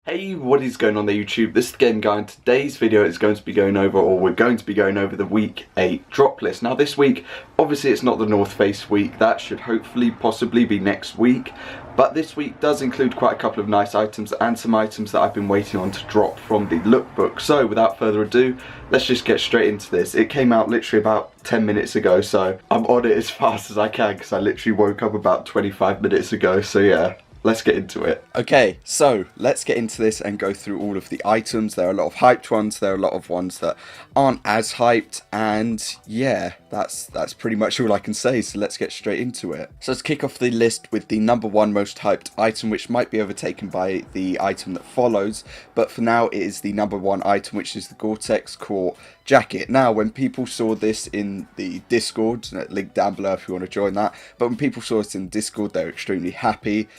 Hey, what is going on there YouTube? This is the Game Guy, and today's video is going to be going over, or we're going to be going over the week 8 drop list. Now this week, obviously it's not the North Face week, that should hopefully possibly be next week. But this week does include quite a couple of nice items and some items that I've been waiting on to drop from the lookbook. So without further ado, let's just get straight into this. It came out literally about 10 minutes ago, so I'm on it as fast as I can because I literally woke up about 25 minutes ago, so yeah. Let's get into it. Okay, so let's get into this and go through all of the items. There are a lot of hyped ones, there are a lot of ones that aren't as hyped, and yeah, that's pretty much all I can say, so let's get straight into it. So let's kick off the list with the number one most hyped item, which might be overtaken by the item that follows, but for now it is the number one item, which is the Gore-tex core jacket. Now, when people saw this in the Discord, link down below if you want to join that, but when people saw it in Discord, they were extremely happy.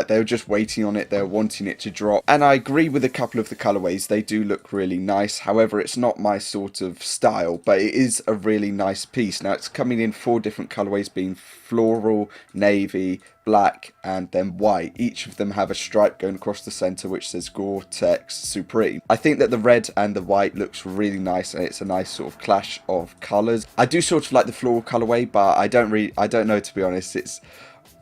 They were just waiting on it, they were wanting it to drop, and I agree with a couple of the colorways. They do look really nice. However, it's not my sort of style, but it is a really nice piece. Now, it's coming in 4 different colorways, being floral, navy, black, and then white. Each of them have a stripe going across the center which says Gore-tex Supreme. I think that the red and the white looks really nice, and it's a nice sort of clash of colors. I do sort of like the floral colorway, but I don't know, to be honest. It's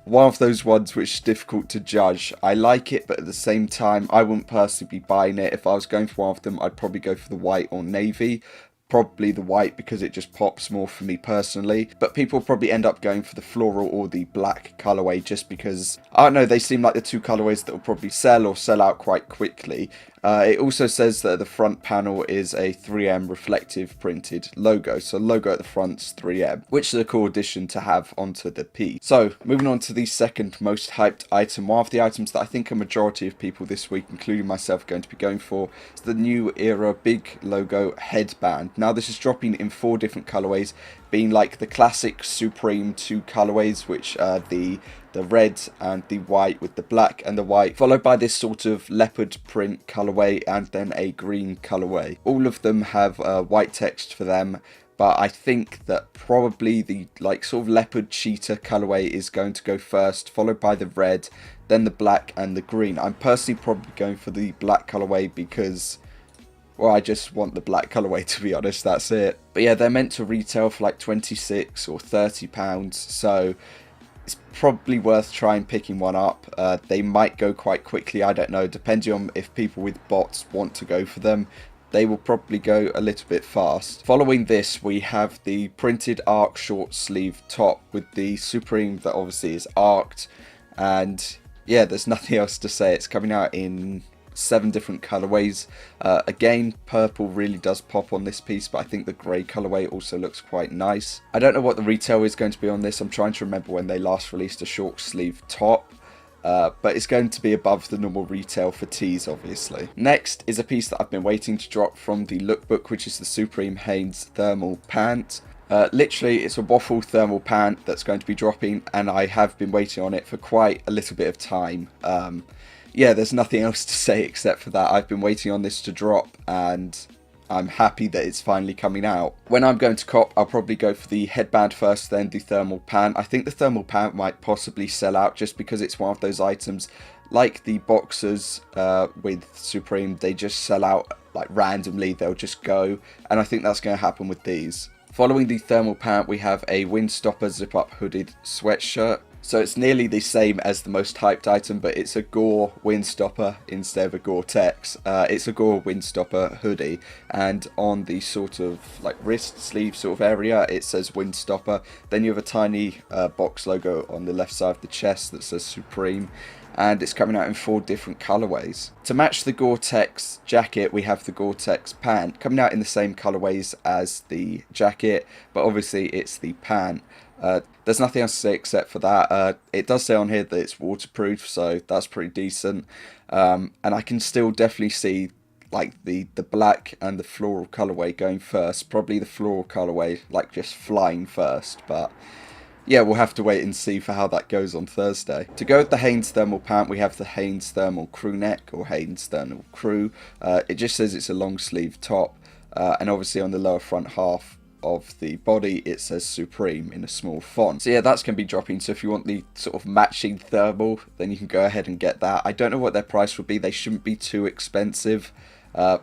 one of those ones which is difficult to judge. I like it, but at the same time, I wouldn't personally be buying it. If I was going for one of them, I'd probably go for the white or navy. Probably the white because it just pops more for me personally, but people probably end up going for the floral or the black colorway just because, I don't know, they seem like the 2 colorways that will probably sell or sell out quite quickly. It also says that the front panel is a 3M reflective printed logo, so logo at the front's 3M, which is a cool addition to have onto the piece. So moving on to the second most hyped item, one of the items that I think a majority of people this week, including myself, are going to be going for, is the new era big logo headband. Now this is dropping in 4 different colorways, being like the classic Supreme 2 colorways, which are the red and the white with the black and the white, followed by this sort of leopard print colorway and then a green colorway. All of them have white text for them, but I think that probably the like sort of leopard cheetah colorway is going to go first, followed by the red, then the black and the green. I'm personally probably going for the black colorway because, well, I just want the black colorway, to be honest, that's it. But yeah, they're meant to retail for like 26 or 30 pounds, so it's probably worth trying picking one up. They might go quite quickly, I don't know, depending on if people with bots want to go for them. They will probably go a little bit fast. Following this, we have the printed arc short sleeve top with the Supreme that obviously is arced, and yeah, there's nothing else to say. It's coming out in 7 different colorways. Again, purple really does pop on this piece, but I think the grey colorway also looks quite nice. I don't know what the retail is going to be on this. I'm trying to remember when they last released a short sleeve top. But it's going to be above the normal retail for tees, obviously. Next is a piece that I've been waiting to drop from the lookbook, which is the Supreme Hanes thermal pant. Literally, it's a waffle thermal pant that's going to be dropping, and I have been waiting on it for quite a little bit of time. Yeah, there's nothing else to say except for that. I've been waiting on this to drop, and I'm happy that it's finally coming out. When I'm going to cop, I'll probably go for the headband first, then the thermal pant. I think the thermal pant might possibly sell out just because it's one of those items, like the boxers with Supreme, they just sell out like randomly, they'll just go, and I think that's going to happen with these. Following the thermal pant, we have a windstopper zip-up hooded sweatshirt. So it's nearly the same as the most hyped item, but it's a Gore windstopper instead of a Gore-tex. It's a Gore windstopper hoodie, and on the sort of like wrist sleeve sort of area, it says windstopper. Then you have a tiny box logo on the left side of the chest that says Supreme, and it's coming out in 4 different colorways. To match the Gore-tex jacket, we have the Gore-tex pant, coming out in the same colorways as the jacket, but obviously it's the pant. There's nothing else to say except for that. It does say on here that it's waterproof, so that's pretty decent. And I can still definitely see like the black and the floral colorway going first. Probably the floral colorway like just flying first, but yeah, we'll have to wait and see for how that goes on Thursday. To go with the Hanes thermal pant, we have the Hanes thermal crew neck, or Hanes thermal crew. It just says it's a long sleeve top, and obviously on the lower front half of the body it says Supreme in a small font. So yeah, that's going to be dropping. So if you want the sort of matching thermal, then you can go ahead and get that. I don't know what their price would be. They shouldn't be too expensive,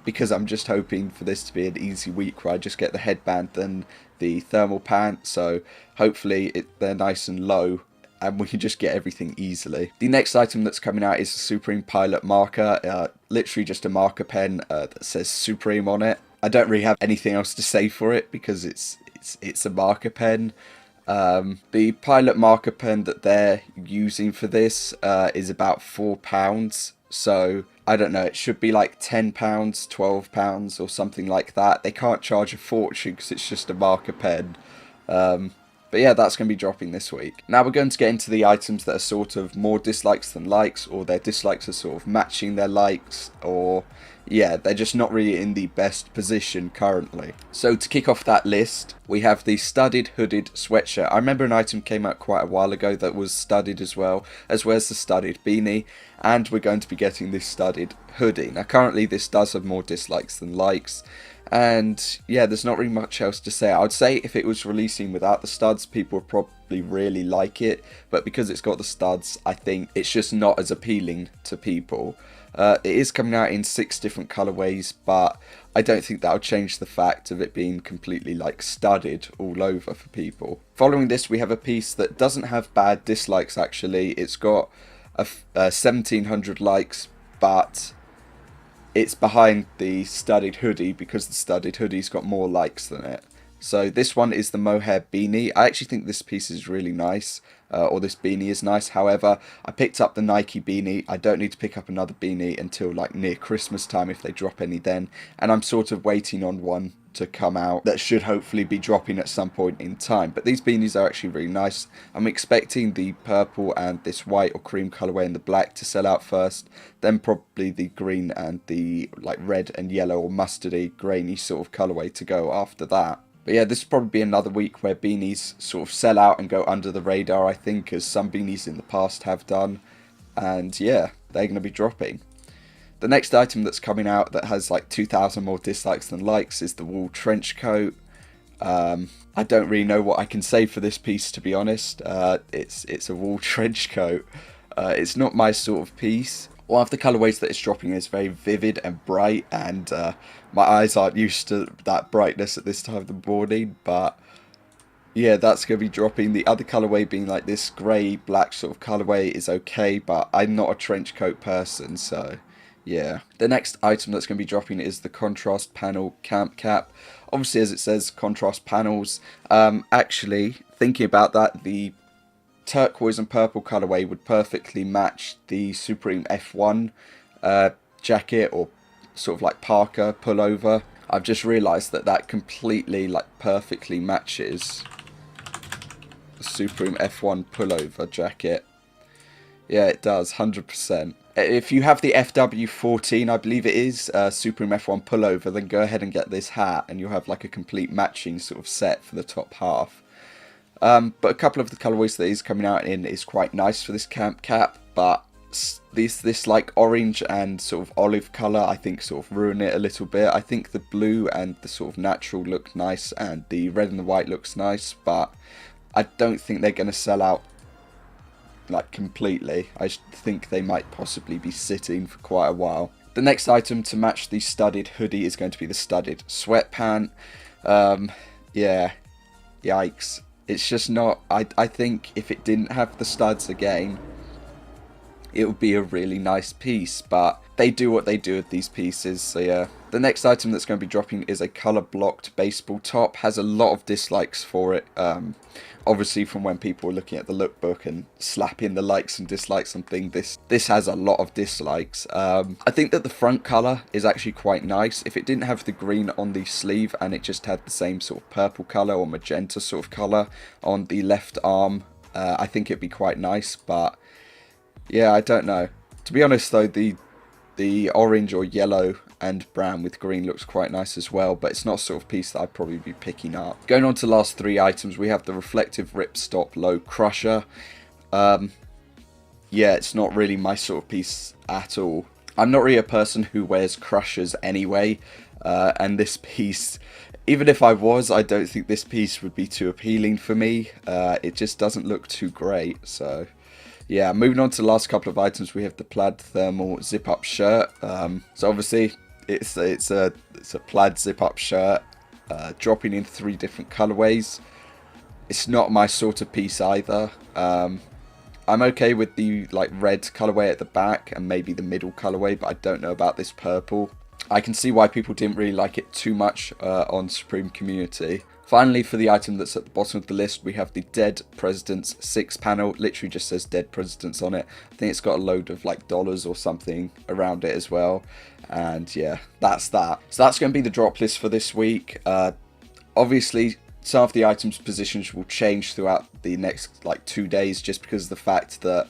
because I'm just hoping for this to be an easy week where I just get the headband and the thermal pant. So hopefully they're nice and low and we can just get everything easily. The next item that's coming out is the Supreme Pilot marker, literally just a marker pen that says Supreme on it. I don't really have anything else to say for it because it's a marker pen. The Pilot marker pen that they're using for this is about £4, so I don't know, it should be like £10, £12 or something like that. They can't charge a fortune because it's just a marker pen. But yeah, that's going to be dropping this week. Now we're going to get into the items that are sort of more dislikes than likes, or their dislikes are sort of matching their likes, or yeah, they're just not really in the best position currently. So to kick off that list, we have the studded hooded sweatshirt. I remember an item came out quite a while ago that was studded as well as the studded beanie, and we're going to be getting this studded hoodie. Now currently this does have more dislikes than likes, and yeah, there's not really much else to say. I would say if it was releasing without the studs, people would probably really like it, but because it's got the studs, I think it's just not as appealing to people. It is coming out in 6 different colorways, but I don't think that'll change the fact of it being completely like studded all over for people. Following this, we have a piece that doesn't have bad dislikes actually. It's got 1700 likes, but it's behind the studded hoodie because the studded hoodie's got more likes than it. So this one is the mohair beanie. I actually think this piece is really nice, or this beanie is nice. However, I picked up the Nike beanie. I don't need to pick up another beanie until like near Christmas time if they drop any then. And I'm sort of waiting on one to come out that should hopefully be dropping at some point in time. But these beanies are actually really nice. I'm expecting the purple and this white or cream colorway and the black to sell out first, then probably the green and the like red and yellow or mustardy grainy sort of colorway to go after that. But yeah, this will probably be another week where beanies sort of sell out and go under the radar, I think, as some beanies in the past have done. And yeah, they're going to be dropping. The next item that's coming out that has like 2,000 more dislikes than likes is the wool trench coat. I don't really know what I can say for this piece, to be honest. It's a wool trench coat. It's not my sort of piece. One of the colorways that it's dropping is very vivid and bright, and my eyes aren't used to that brightness at this time of the morning, but yeah, that's going to be dropping. The other colorway being like this grey black sort of colorway is okay, but I'm not a trench coat person, so yeah. The next item that's going to be dropping is the contrast panel camp cap. Obviously, as it says, contrast panels. Actually, thinking about that, the turquoise and purple colorway would perfectly match the Supreme F1 jacket or sort of like Parker pullover. I've just realised that that completely like perfectly matches the Supreme F1 pullover jacket. Yeah, it does, 100%. If you have the FW18, I believe it is, Supreme F1 pullover, then go ahead and get this hat and you'll have like a complete matching sort of set for the top half. But a couple of the colorways that is coming out in is quite nice for this camp cap, but this like orange and sort of olive colour I think sort of ruin it a little bit. I think the blue and the sort of natural look nice and the red and the white looks nice, but I don't think they're going to sell out like completely. I think they might possibly be sitting for quite a while. The next item to match the studded hoodie is going to be the studded sweatpant. Yeah, yikes. It's just not, I think if it didn't have the studs again, it would be a really nice piece, but they do what they do with these pieces, so yeah. The next item that's going to be dropping is a colour blocked baseball top. Has a lot of dislikes for it, obviously from when people were looking at the lookbook and slapping the likes and dislikes on things. This has a lot of dislikes. I think that the front colour is actually quite nice. If it didn't have the green on the sleeve and it just had the same sort of purple colour or magenta sort of colour on the left arm, I think it'd be quite nice, but yeah, I don't know. To be honest though, the orange or yellow and brown with green looks quite nice as well, but it's not a sort of piece that I'd probably be picking up. Going on to the last 3 items, we have the reflective ripstop low crusher. Yeah, it's not really my sort of piece at all. I'm not really a person who wears crushers anyway, and this piece even if I was, I don't think this piece would be too appealing for me. It just doesn't look too great. So yeah, moving on to the last couple of items, we have the plaid thermal zip-up shirt. So obviously it's a plaid zip-up shirt, dropping in 3 different colorways. It's not my sort of piece either. I'm okay with the like red colorway at the back and maybe the middle colorway, but I don't know about this purple. I can see why people didn't really like it too much on Supreme Community. Finally, for the item that's at the bottom of the list, we have the Dead Presidents 6 panel. Literally just says Dead Presidents on it. I think it's got a load of like dollars or something around it as well. And yeah, that's that. So that's going to be the drop list for this week. Obviously, some of the items' positions will change throughout the next like 2 days, just because of the fact that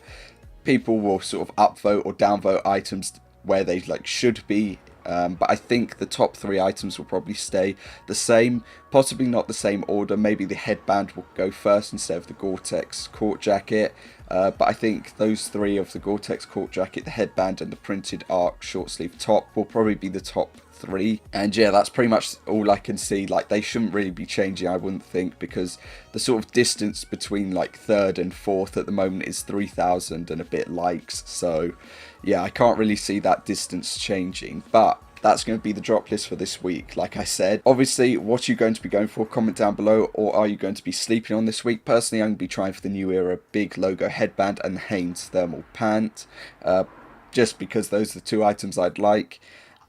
people will sort of upvote or downvote items where they like should be. But I think the top 3 items will probably stay the same, possibly not the same order. Maybe the headband will go first instead of the Gore-tex court jacket. But I think those 3 of the Gore-tex court jacket, the headband and the printed arc short sleeve top will probably be the top 3. And yeah, that's pretty much all I can see. Like, they shouldn't really be changing, I wouldn't think, because the sort of distance between like 3rd and 4th at the moment is 3,000 and a bit likes. So yeah, I can't really see that distance changing. But that's going to be the drop list for this week. Like I said, obviously, what are you going to be going for? Comment down below. Or are you going to be sleeping on this week? Personally, I'm going to be trying for the New Era big logo headband and Hanes thermal pant, just because those are the 2 items I'd like.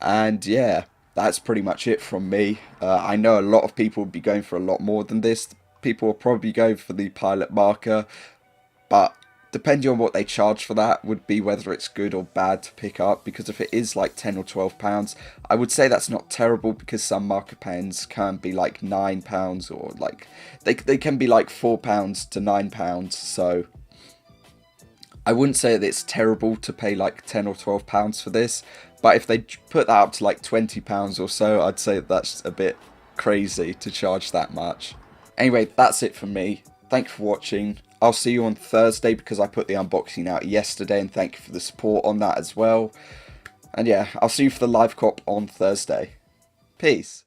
And yeah, that's pretty much it from me. I know a lot of people would be going for a lot more than this. People will probably go for the pilot marker, but depending on what they charge for that would be whether it's good or bad to pick up. Because if it is like £10 or £12, I would say that's not terrible, because some marker pens can be like £9 or like they can be like £4 to £9. So I wouldn't say that it's terrible to pay like £10 or £12 for this, but if they put that up to like £20 or so, I'd say that's a bit crazy to charge that much. Anyway, that's it from me. Thank you for watching. I'll see you on Thursday, because I put the unboxing out yesterday, and thank you for the support on that as well. And yeah, I'll see you for the live cop on Thursday. Peace.